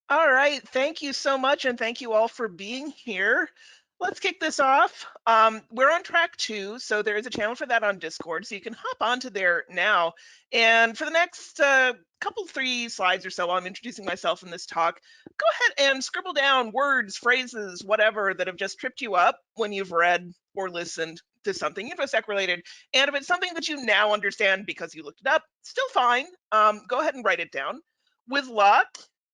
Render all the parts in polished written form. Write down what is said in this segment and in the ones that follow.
All right, thank you so much, and thank you all for being here. Let's kick this off. We're on track 2, so there is a channel for that on Discord, so you can hop onto there now. And for the next couple, 3 slides or so, while I'm introducing myself in this talk, go ahead and scribble down words, phrases, whatever that have just tripped you up when you've read or listened to something InfoSec related. And if it's something that you now understand because you looked it up, still fine. Go ahead and write it down. With luck,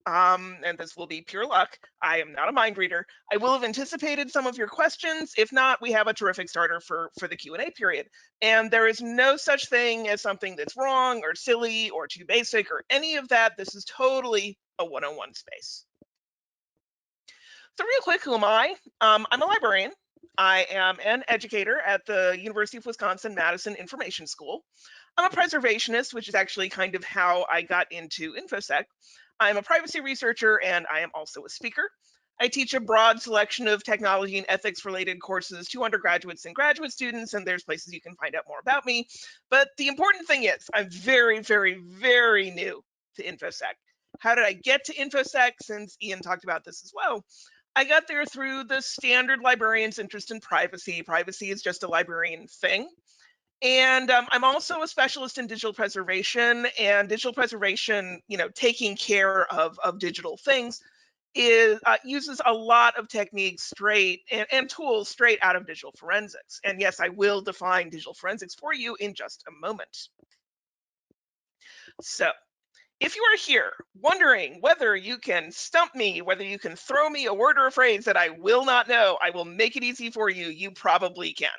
and this will be pure luck, I am not a mind reader, I will have anticipated some of your questions. If not, we have a terrific starter for the Q&A period. And there is no such thing as something that's wrong or silly or too basic or any of that. This is totally a one-on-one space. So real quick, who am I? I'm a librarian. I am an educator at the University of Wisconsin-Madison Information School. I'm a preservationist, which is actually kind of how I got into InfoSec. I'm a privacy researcher, and I am also a speaker. I teach a broad selection of technology and ethics related courses to undergraduates and graduate students, and there's places you can find out more about me. But the important thing is I'm very, very, very new to InfoSec. How did I get to InfoSec? Since Ian talked about this as well, I got there through the standard librarian's interest in privacy. Privacy is just a librarian thing. And I'm also a specialist in digital preservation, and digital preservation, taking care of digital things is uses a lot of techniques straight and tools straight out of digital forensics. And yes, I will define digital forensics for you in just a moment. So if you are here wondering whether you can stump me, whether you can throw me a word or a phrase that I will not know, I will make it easy for you. You probably can.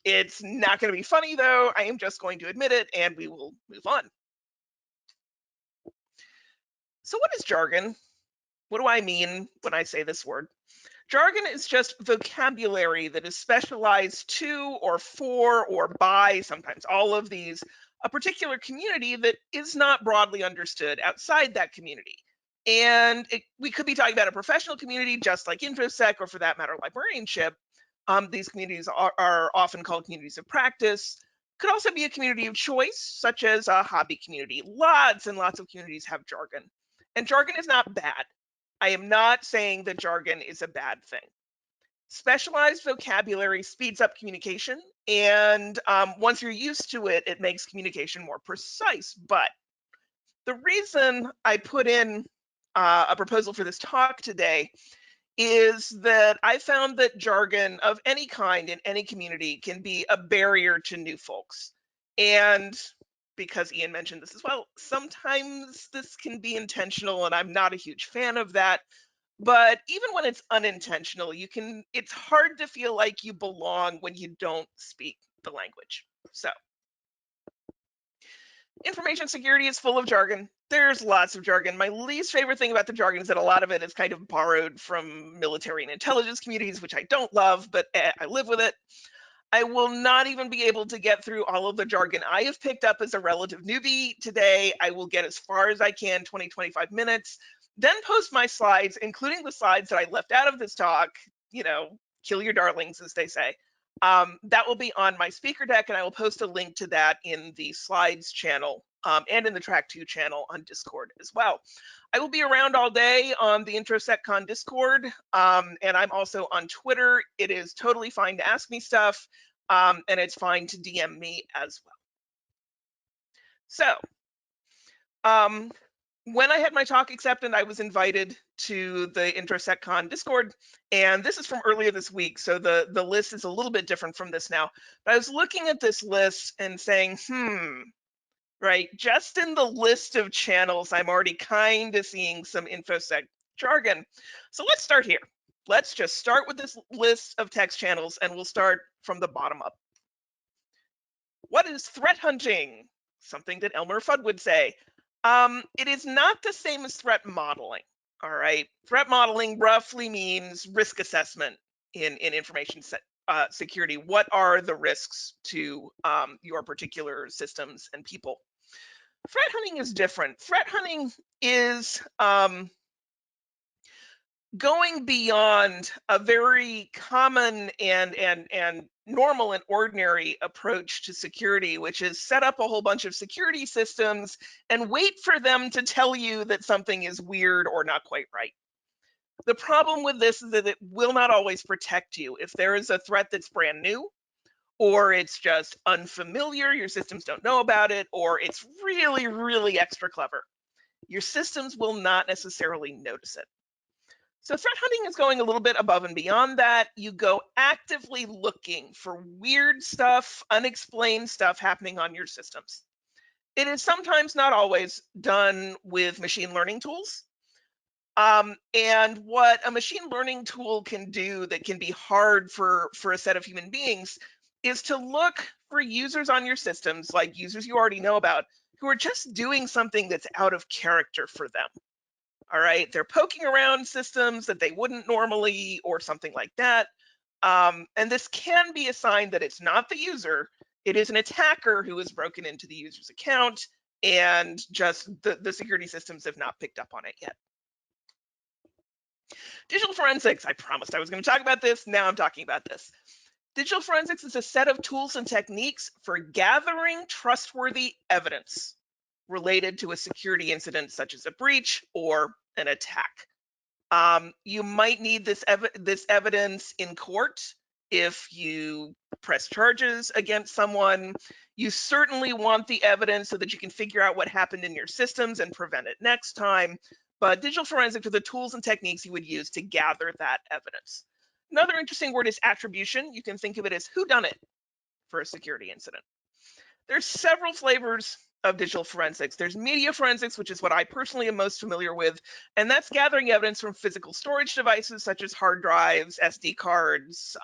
It's not going to be funny, though. I am just going to admit it, and we will move on. So what is jargon? What do I mean when I say this word? Jargon is just vocabulary that is specialized to or for or by, sometimes all of these, a particular community that is not broadly understood outside that community. And we could be talking about a professional community, just like InfoSec, or for that matter, librarianship. These communities are often called communities of practice. Could also be a community of choice, such as a hobby community. Lots and lots of communities have jargon. And jargon is not bad. I am not saying that jargon is a bad thing. Specialized vocabulary speeds up communication, and once you're used to it, it makes communication more precise. But the reason I put in a proposal for this talk today is that I found that jargon of any kind in any community can be a barrier to new folks. And because Ian mentioned this as well, sometimes this can be intentional, and I'm not a huge fan of that. But even when it's unintentional, it's hard to feel like you belong when you don't speak the language. So information security is full of jargon. There's lots of jargon. My least favorite thing about the jargon is that a lot of it is kind of borrowed from military and intelligence communities, which I don't love, but I live with it. I will not even be able to get through all of the jargon I have picked up as a relative newbie today. I will get as far as I can, 20, 25 minutes, then post my slides, including the slides that I left out of this talk, kill your darlings, as they say. That will be on my speaker deck, and I will post a link to that in the slides channel and in the track 2 channel on Discord as well. I will be around all day on the IntroSecCon Discord, and I'm also on Twitter. It is totally fine to ask me stuff, and it's fine to DM me as well. So when I had my talk accepted, I was invited to the IntroSecCon Discord, and this is from earlier this week, so the list is a little bit different from this now. But I was looking at this list and saying, right, just in the list of channels, I'm already kind of seeing some InfoSec jargon. So let's start here. Let's just start with this list of text channels, and we'll start from the bottom up. What is threat hunting? Something that Elmer Fudd would say. It is not the same as threat modeling. All right. Threat modeling roughly means risk assessment in information security. What are the risks to your particular systems and people? Threat hunting is different. Threat hunting is going beyond a very common and normal and ordinary approach to security, which is set up a whole bunch of security systems and wait for them to tell you that something is weird or not quite right. The problem with this is that it will not always protect you. If there is a threat that's brand new, or it's just unfamiliar, your systems don't know about it, or it's really, really extra clever, your systems will not necessarily notice it. So threat hunting is going a little bit above and beyond that. You go actively looking for weird stuff, unexplained stuff happening on your systems. It is sometimes, not always, done with machine learning tools. And what a machine learning tool can do that can be hard for a set of human beings is to look for users on your systems, like users you already know about, who are just doing something that's out of character for them. All right, they're poking around systems that they wouldn't normally, or something like that. And this can be a sign that it's not the user, it is an attacker who has broken into the user's account, and just the security systems have not picked up on it yet. Digital forensics, I promised I was going to talk about this. Now I'm talking about this. Digital forensics is a set of tools and techniques for gathering trustworthy evidence related to a security incident, such as a breach or an attack. You might need this evidence in court if you press charges against someone. You certainly want the evidence so that you can figure out what happened in your systems and prevent it next time. But digital forensics are the tools and techniques you would use to gather that evidence. Another interesting word is attribution. You can think of it as whodunit for a security incident. There's several flavors of digital forensics. There's media forensics, which is what I personally am most familiar with, and that's gathering evidence from physical storage devices such as hard drives, SD cards,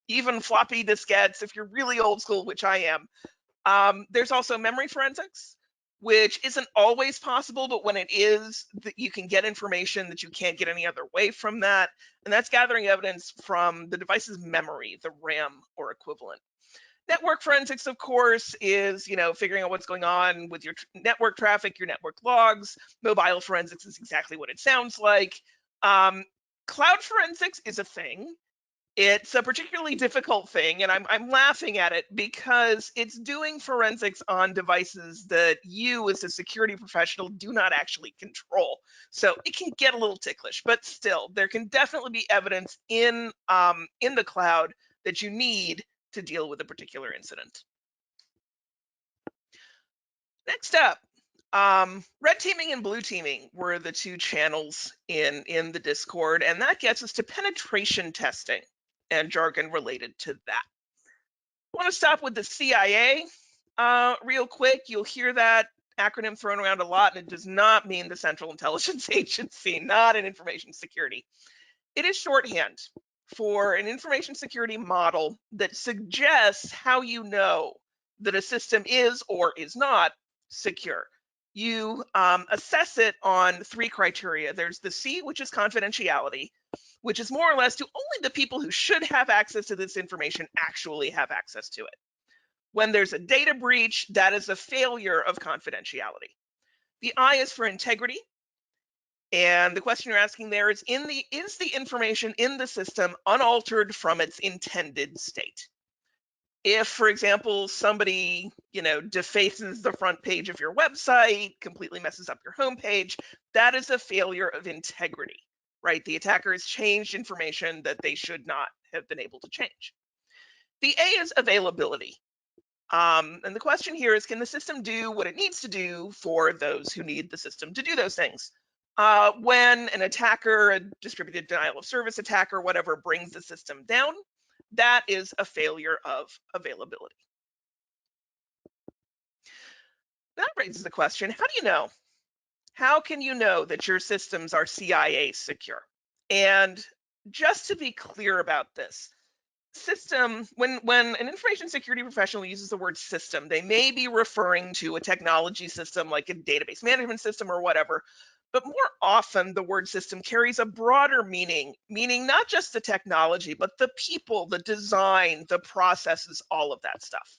even floppy diskettes if you're really old school, which I am. There's also memory forensics, which isn't always possible, but when it is, you can get information that you can't get any other way from that, and that's gathering evidence from the device's memory, the RAM or equivalent. Network forensics, of course, is figuring out what's going on with your network traffic, your network logs. Mobile forensics is exactly what it sounds like. Cloud forensics is a thing. It's a particularly difficult thing, and I'm laughing at it because it's doing forensics on devices that you, as a security professional, do not actually control. So it can get a little ticklish, but still, there can definitely be evidence in the cloud that you need to deal with a particular incident. Next up, red teaming and blue teaming were the two channels in the Discord, and that gets us to penetration testing and jargon related to that. I want to stop with the CIA real quick. You'll hear that acronym thrown around a lot, and it does not mean the Central Intelligence Agency, not in information security. It is shorthand for an information security model that suggests how you know that a system is or is not secure. You assess it on three criteria. There's the C, which is confidentiality, which is more or less do only the people who should have access to this information actually have access to it. When there's a data breach, that is a failure of confidentiality. The I is for integrity. And the question you're asking there is, is the information in the system unaltered from its intended state? If, for example, somebody, defaces the front page of your website, completely messes up your homepage, that is a failure of integrity, right? The attacker has changed information that they should not have been able to change. The A is availability. And the question here is, can the system do what it needs to do for those who need the system to do those things? When an attacker, a distributed denial of service attacker, whatever, brings the system down, that is a failure of availability. That raises the question, how do you know? How can you know that your systems are CIA secure? And just to be clear about this, system, when an information security professional uses the word system, they may be referring to a technology system like a database management system or whatever. But more often, the word system carries a broader meaning not just the technology, but the people, the design, the processes, all of that stuff.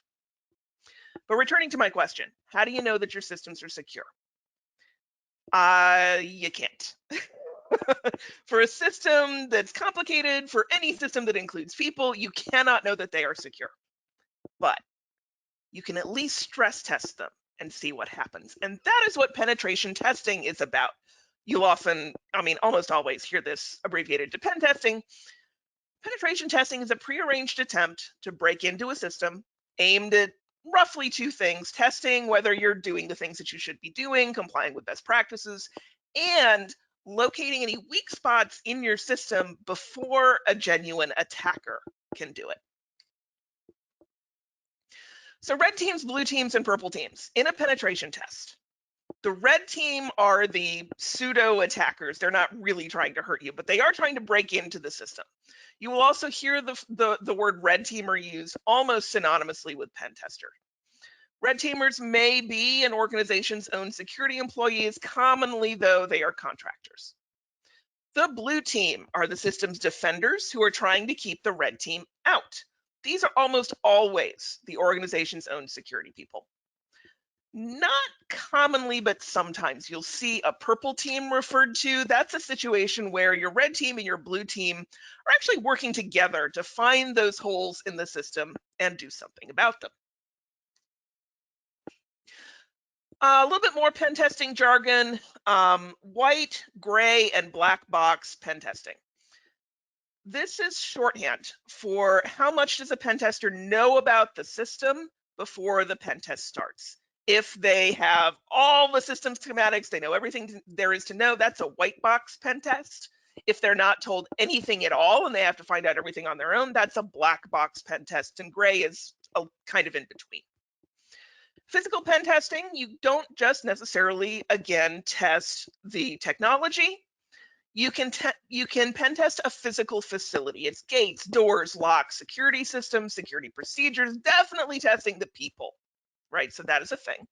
But returning to my question, how do you know that your systems are secure? You can't. For a system that's complicated, for any system that includes people, you cannot know that they are secure. But you can at least stress test them and see what happens. And that is what penetration testing is about. You'll often, almost always hear this abbreviated to pen testing. Penetration testing is a prearranged attempt to break into a system aimed at roughly two things: testing whether you're doing the things that you should be doing, complying with best practices, and locating any weak spots in your system before a genuine attacker can do it. So red teams, blue teams, and purple teams in a penetration test. The red team are the pseudo attackers. They're not really trying to hurt you, but they are trying to break into the system. You will also hear the word red teamer used almost synonymously with pen tester. Red teamers may be an organization's own security employees. Commonly, though, they are contractors. The blue team are the system's defenders who are trying to keep the red team out. These are almost always the organization's own security people. Not commonly, but sometimes you'll see a purple team referred to. That's a situation where your red team and your blue team are actually working together to find those holes in the system and do something about them. A little bit more pen testing jargon: white, gray, and black box pen testing. This is shorthand for how much does a pen tester know about the system before the pen test starts. If they have all the system schematics, they know everything there is to know, that's a white box pen test. If they're not told anything at all and they have to find out everything on their own, that's a black box pen test, and gray is a kind of in between. Physical pen testing, you don't just necessarily, again, test the technology. You can pen test a physical facility. It's gates, doors, locks, security systems, security procedures, definitely testing the people, right? So that is a thing.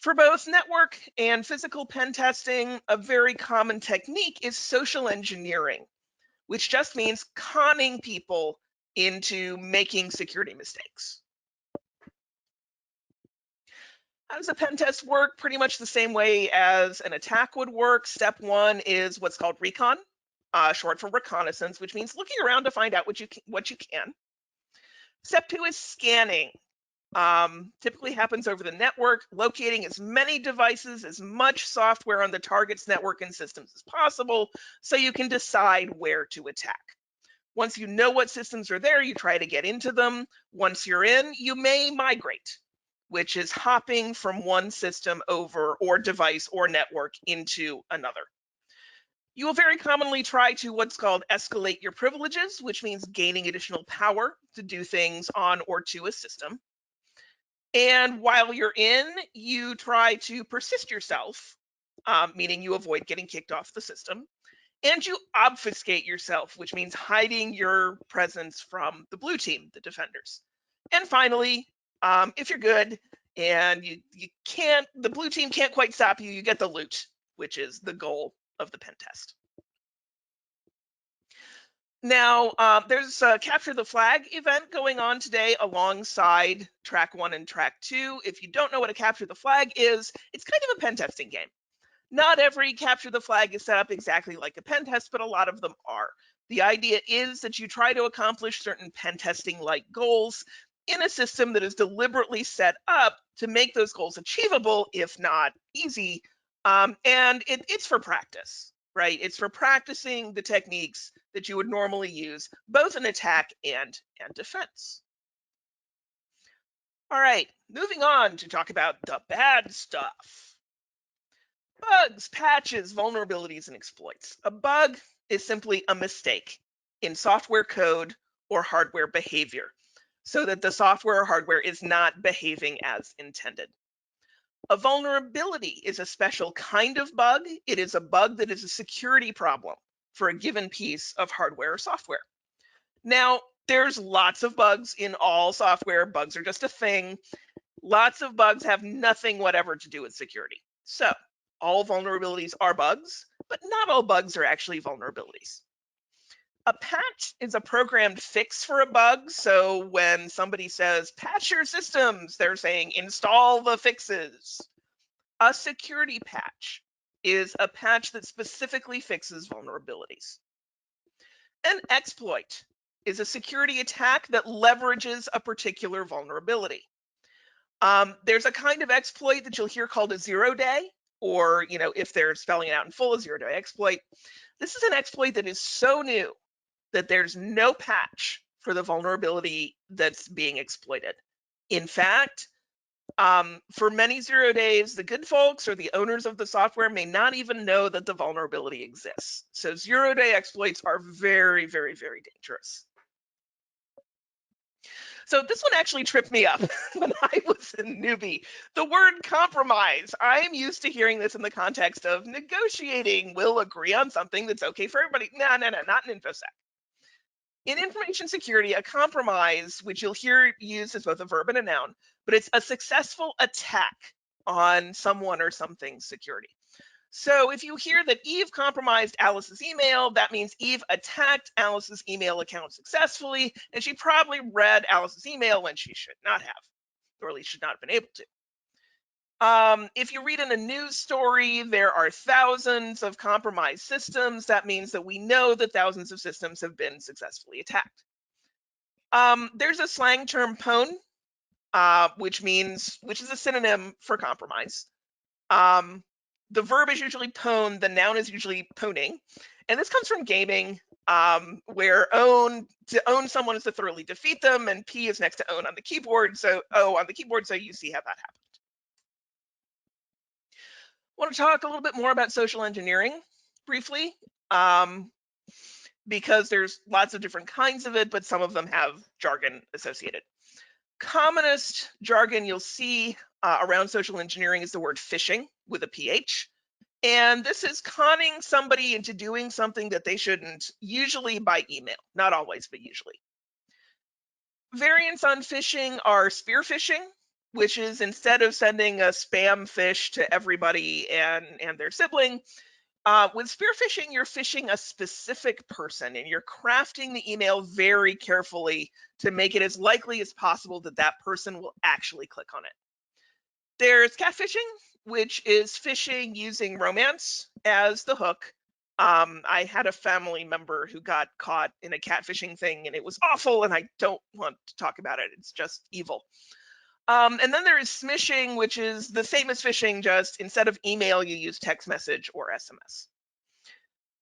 For both network and physical pen testing, a very common technique is social engineering, which just means conning people into making security mistakes. How does a pen test work? Pretty much the same way as an attack would work. Step one is what's called recon, short for reconnaissance, which means looking around to find out what you can. Step two is scanning. Typically happens over the network, locating as many devices, as much software on the target's network and systems as possible, so you can decide where to attack. Once you know what systems are there, you try to get into them. Once you're in, you may migrate, which is hopping from one system over, or device or network, into another. You will very commonly try to what's called escalate your privileges, which means gaining additional power to do things on or to a system. And while you're in, you try to persist yourself, meaning you avoid getting kicked off the system. And you obfuscate yourself, which means hiding your presence from the blue team, the defenders. And finally, if you're good and the blue team can't quite stop you, you get the loot, which is the goal of the pen test. Now, there's a capture the flag event going on today alongside track 1 and track 2. If you don't know what a capture the flag is, it's kind of a pen testing game. Not every capture the flag is set up exactly like a pen test, but a lot of them are. The idea is that you try to accomplish certain pen testing like goals in a system that is deliberately set up to make those goals achievable, if not easy. And it's for practice, right? It's for practicing the techniques that you would normally use, both in attack and defense. All right, moving on to talk about the bad stuff. Bugs, patches, vulnerabilities, and exploits. A bug is simply a mistake in software code or hardware behavior, so that the software or hardware is not behaving as intended. A vulnerability is a special kind of bug. It is a bug that is a security problem for a given piece of hardware or software. Now, there's lots of bugs in all software. Bugs are just a thing. Lots of bugs have nothing whatever to do with security. So all vulnerabilities are bugs, but not all bugs are actually vulnerabilities. A patch is a programmed fix for a bug. So when somebody says patch your systems, they're saying install the fixes. A security patch is a patch that specifically fixes vulnerabilities. An exploit is a security attack that leverages a particular vulnerability. There's a kind of exploit that you'll hear called a 0-day, or if they're spelling it out in full, a 0-day exploit. This is an exploit that is so new that there's no patch for the vulnerability that's being exploited. In fact, for many 0 days, the good folks or the owners of the software may not even know that the vulnerability exists. So 0-day exploits are very, very, very dangerous. So this one actually tripped me up when I was a newbie. The word compromise. I'm used to hearing this in the context of negotiating. We'll agree on something that's okay for everybody. No, not in Infosec. In information security, a compromise, which you'll hear used as both a verb and a noun, but it's a successful attack on someone or something's security. So if you hear that Eve compromised Alice's email, that means Eve attacked Alice's email account successfully, and she probably read Alice's email when she should not have, or at least should not have been able to. If you read in a news story, there are thousands of compromised systems. That means that we know that thousands of systems have been successfully attacked. There's a slang term, pwn, which is a synonym for compromise. The verb is usually pwn, the noun is usually pwning, and this comes from gaming, where to own someone is to thoroughly defeat them, and P is next to own on the keyboard, so O on the keyboard, so you see how that happens. I want to talk a little bit more about social engineering briefly, because there's lots of different kinds of it, but some of them have jargon associated. Commonest jargon you'll see around social engineering is the word phishing with a PH. And this is conning somebody into doing something that they shouldn't, usually by email, not always, but usually. Variants on phishing are spear phishing, which is instead of sending a spam fish to everybody and their sibling, with spear phishing, you're phishing a specific person and you're crafting the email very carefully to make it as likely as possible that that person will actually click on it. There's catfishing, which is phishing using romance as the hook. I had a family member who got caught in a catfishing thing and it was awful, and I don't want to talk about it. It's just evil. And then there is smishing, which is the same as phishing, just instead of email, you use text message or SMS.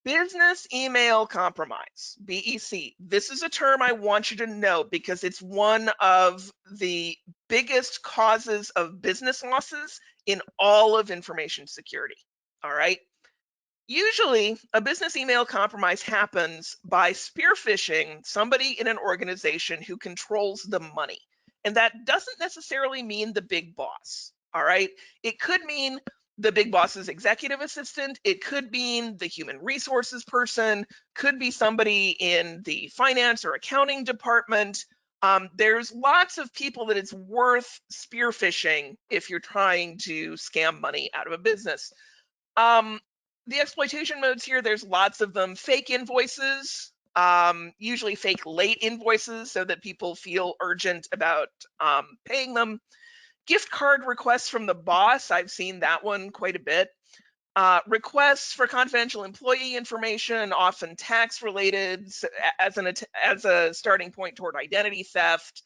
Business email compromise, BEC. This is a term I want you to know because it's one of the biggest causes of business losses in all of information security. All right. Usually, a business email compromise happens by spear phishing somebody in an organization who controls the money. And that doesn't necessarily mean the big boss. All right. It could mean the big boss's executive assistant. It could mean the human resources person, could be somebody in the finance or accounting department. There's lots of people that it's worth spear phishing if you're trying to scam money out of a business. The exploitation modes here, there's lots of them. Fake invoices, usually fake late invoices so that people feel urgent about paying them. Gift card requests from the boss, I've seen that one quite a bit. Requests for confidential employee information, often tax related, as a starting point toward identity theft.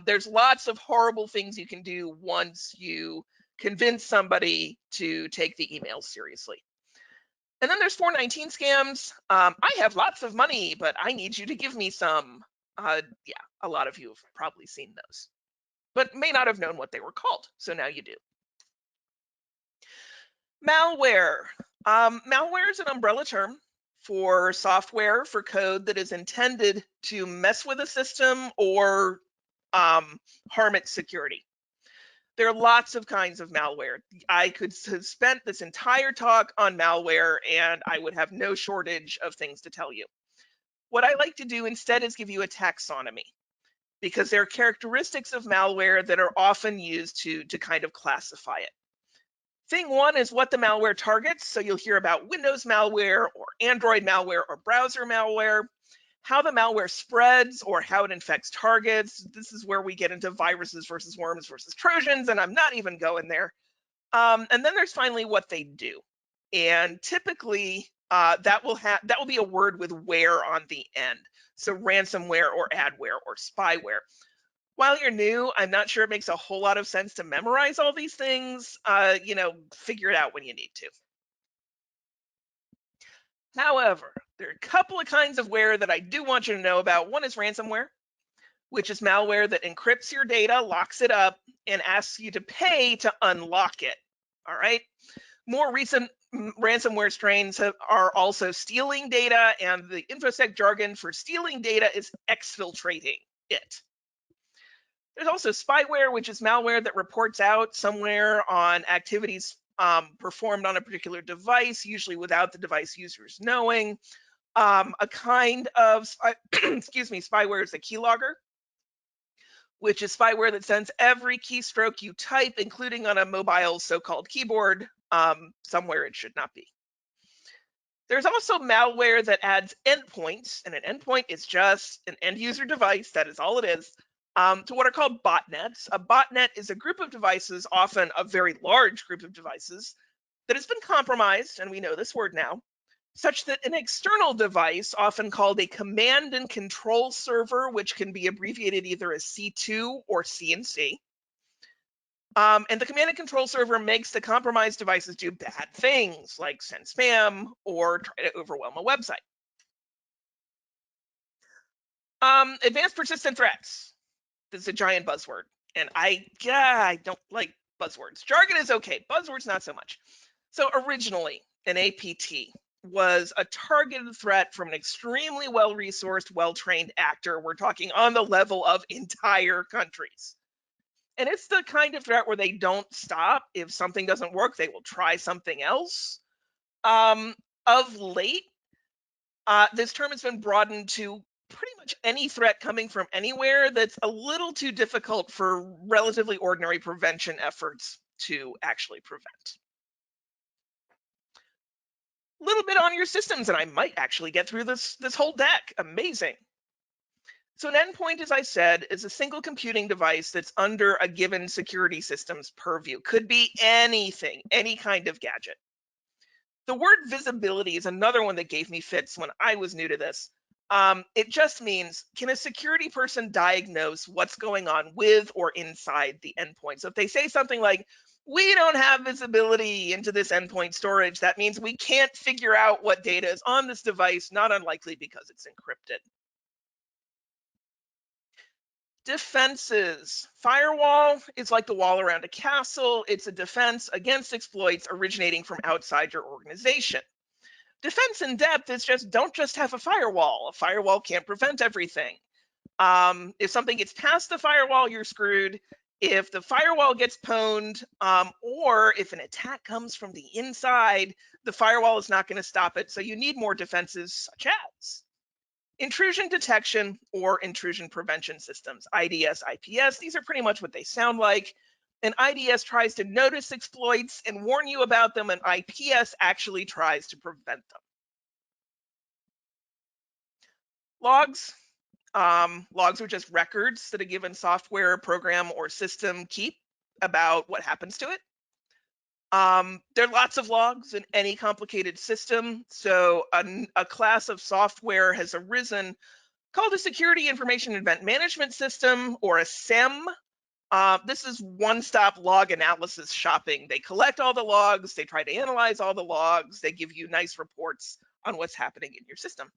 There's lots of horrible things you can do once you convince somebody to take the emails seriously. And then there's 419 scams. I have lots of money, but I need you to give me some. Yeah, a lot of you have probably seen those, but may not have known what they were called. So now you do. Malware. Malware is an umbrella term for software, for code that is intended to mess with a system or harm its security. There are lots of kinds of malware. I could have spent this entire talk on malware and I would have no shortage of things to tell you. What I like to do instead is give you a taxonomy, because there are characteristics of malware that are often used to kind of classify it. Thing one is what the malware targets. So you'll hear about Windows malware or Android malware or browser malware. How the malware spreads or how it infects targets. This is where we get into viruses versus worms versus Trojans, and I'm not even going there. And then there's finally what they do. And typically that will be a word with ware on the end. So ransomware or adware or spyware. While you're new, I'm not sure it makes a whole lot of sense to memorize all these things. Figure it out when you need to. However, there are a couple of kinds of ware that I do want you to know about. One is ransomware, which is malware that encrypts your data, locks it up, and asks you to pay to unlock it. All right. More recent ransomware strains are also stealing data, and the Infosec jargon for stealing data is exfiltrating it. There's also spyware, which is malware that reports out somewhere on activities performed on a particular device, usually without the device users knowing. A kind of spyware is a keylogger, which is spyware that sends every keystroke you type, including on a mobile so-called keyboard, somewhere it should not be. There's also malware that adds endpoints, and an endpoint is just an end user device, that is all it is, to what are called botnets. A botnet is a group of devices, often a very large group of devices, that has been compromised, and we know this word now, such that an external device, often called a command and control server, which can be abbreviated either as C2 or CNC, and the command and control server makes the compromised devices do bad things like send spam or try to overwhelm a website. Advanced persistent threats. This is a giant buzzword, and I don't like buzzwords. Jargon is okay, buzzwords not so much. So originally, an APT was a targeted threat from an extremely well-resourced, well-trained actor. We're talking on the level of entire countries. And it's the kind of threat where they don't stop. If something doesn't work, they will try something else. Of late, this term has been broadened to pretty much any threat coming from anywhere that's a little too difficult for relatively ordinary prevention efforts to actually prevent. A little bit on your systems, and I might actually get through this whole deck. Amazing. So an endpoint, as I said, is a single computing device that's under a given security system's purview. Could be anything, any kind of gadget. The word visibility is another one that gave me fits when I was new to this. It just means, can a security person diagnose what's going on with or inside the endpoint? So if they say something like, we don't have visibility into this endpoint storage, that means we can't figure out what data is on this device, not unlikely because it's encrypted. Defenses. Firewall is like the wall around a castle. It's a defense against exploits originating from outside your organization. Defense in depth is just, don't just have a firewall. A firewall can't prevent everything. If something gets past the firewall, you're screwed. If the firewall gets pwned, or if an attack comes from the inside, the firewall is not going to stop it. So you need more defenses, such as intrusion detection or intrusion prevention systems, IDS, IPS. These are pretty much what they sound like. An IDS tries to notice exploits and warn you about them, and IPS actually tries to prevent them. Logs. Logs are just records that a given software, program, or system keep about what happens to it. There are lots of logs in any complicated system. So a class of software has arisen called a Security Information Event Management System, or a SIEM. This is one-stop log analysis shopping. They collect all the logs, they try to analyze all the logs, they give you nice reports on what's happening in your system.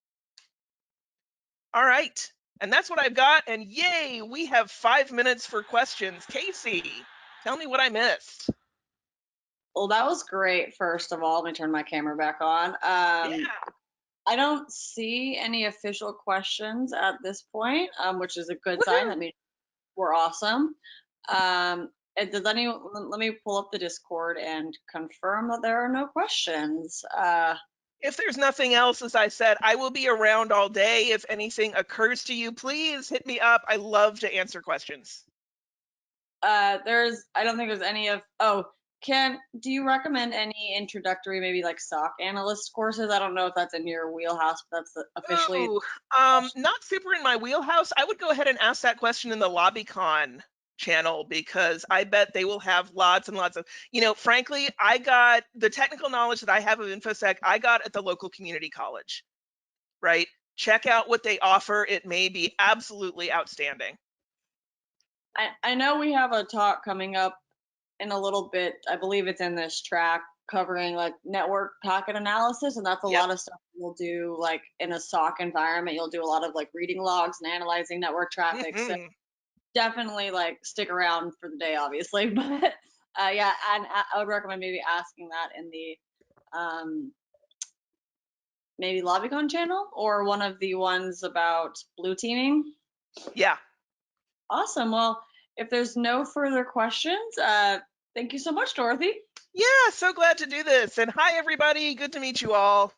All right, and that's what I've got, and yay, we have 5 minutes for questions. Casey, tell me what I missed. Well, that was great, first of all. Let me turn my camera back on. Yeah. I don't see any official questions at this point, which is a good Woohoo. sign. That means we're awesome. And let me pull up the Discord and confirm that there are no questions. If there's nothing else, as I said, I will be around all day. If anything occurs to you, please hit me up. I love to answer questions. I don't think there's any of, do you recommend any introductory, maybe like SOC analyst courses? I don't know if that's in your wheelhouse, but that's officially. Ooh, not super in my wheelhouse. I would go ahead and ask that question in the LobbyCon channel, because I bet they will have lots and lots of, frankly, I got the technical knowledge that I have of InfoSec, I got at the local community college, right? Check out what they offer. It may be absolutely outstanding. I know we have a talk coming up in a little bit. I believe it's in this track covering like network packet analysis, and that's a Yep. lot of stuff we'll do like in a SOC environment. You'll do a lot of like reading logs and analyzing network traffic. So Hmm. definitely like stick around for the day, obviously. But yeah, and I would recommend maybe asking that in the maybe LobbyCon channel or one of the ones about blue teaming. Yeah. Awesome. Well, if there's no further questions, thank you so much, Dorothy. Yeah. So glad to do this. And hi, everybody. Good to meet you all.